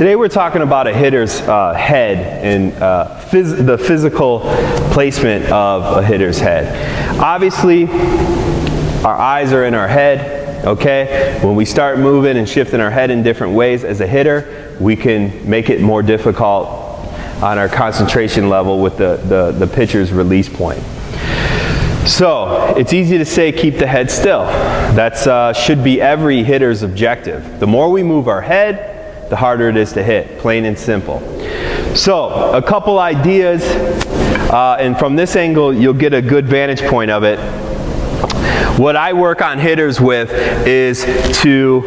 Today we're talking about a hitter's head and the physical placement of a hitter's head. Obviously, our eyes are in our head, okay? When we start moving and shifting our head in different ways as a hitter, we can make it more difficult on our concentration level with the pitcher's release point. So, it's easy to say keep the head still. That should be every hitter's objective. The more we move our head, the harder it is to hit, plain and simple. So, a couple ideas, and from this angle you'll get a good vantage point of it. What I work on hitters with is to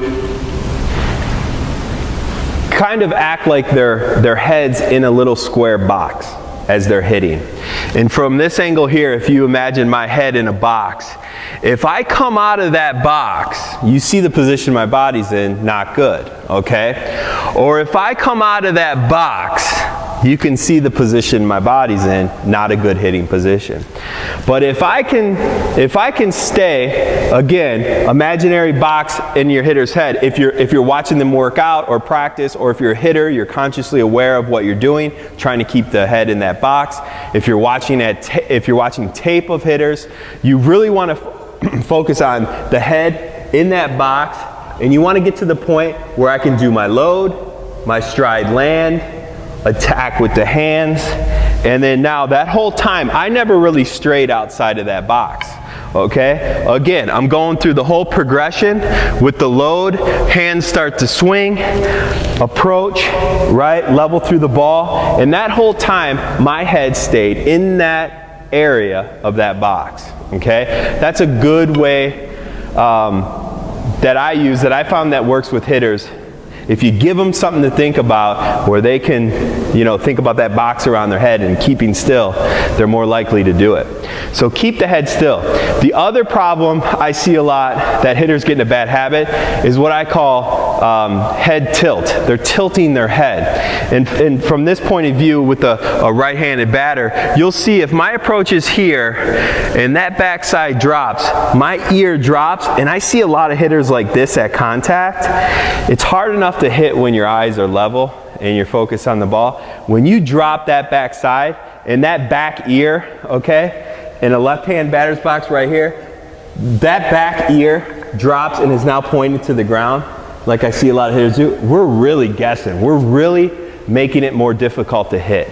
kind of act like their head's in a little square box as they're hitting. And from this angle here, if you imagine my head in a box, if I come out of that box, you see the position my body's in, not good, okay? Or if I come out of that box, you can see the position my body's in, not a good hitting position. But if I can stay, again, imaginary box in your hitter's head, if you're watching them work out or practice, or if you're a hitter, you're consciously aware of what you're doing, trying to keep the head in that box. If you're watching tape of hitters, you really want to focus on the head in that box, and you want to get to the point where I can do my load, my stride land, attack with the hands, and then now that whole time I never really strayed outside of that box, okay? Again, I'm going through the whole progression with the load, hands start to swing, approach, right, level through the ball, and that whole time my head stayed in that area of that box, okay? That's a good way that I use, that I found that works with hitters. If you give them something to think about where they can, think about that box around their head and keeping still, they're more likely to do it. So keep the head still. The other problem I see a lot that hitters get in a bad habit is what I call head tilt. They're tilting their head. And from this point of view with a right-handed batter, you'll see if my approach is here and that backside drops, my ear drops, and I see a lot of hitters like this at contact. It's hard enough to hit when your eyes are level and you're focused on the ball. When you drop that backside and that back ear, okay, in a left-hand batter's box right here, that back ear drops and is now pointed to the ground, like I see a lot of hitters do, we're really guessing. We're really making it more difficult to hit.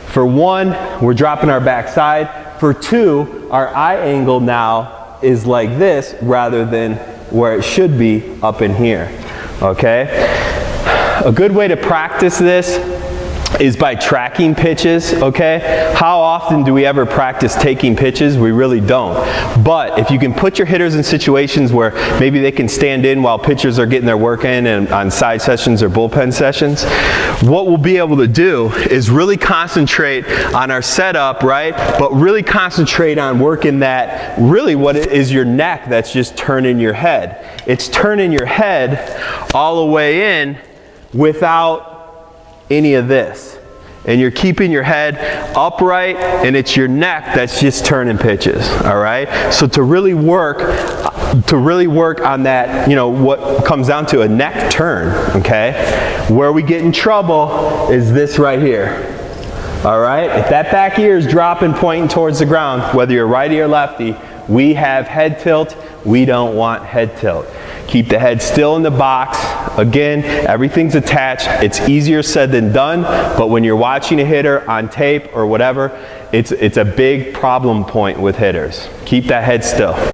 For one, we're dropping our backside. For two, our eye angle now is like this rather than where it should be up in here, okay? A good way to practice this is by tracking pitches, okay? How often do we ever practice taking pitches? We really don't. But if you can put your hitters in situations where maybe they can stand in while pitchers are getting their work in and on side sessions or bullpen sessions, what we'll be able to do is really concentrate on our setup, right? But really concentrate on working that, really what is your neck that's just turning your head. It's turning your head all the way in without any of this, and you're keeping your head upright, and it's your neck that's just turning pitches. All right, so to really work on that, what comes down to a neck turn, okay? Where we get in trouble is this right here. All right, if that back ear is dropping, pointing towards the ground, whether you're righty or lefty, we have head tilt. We don't want head tilt. Keep the head still in the box. Again, everything's attached. It's easier said than done, but when you're watching a hitter on tape or whatever, it's a big problem point with hitters. Keep that head still.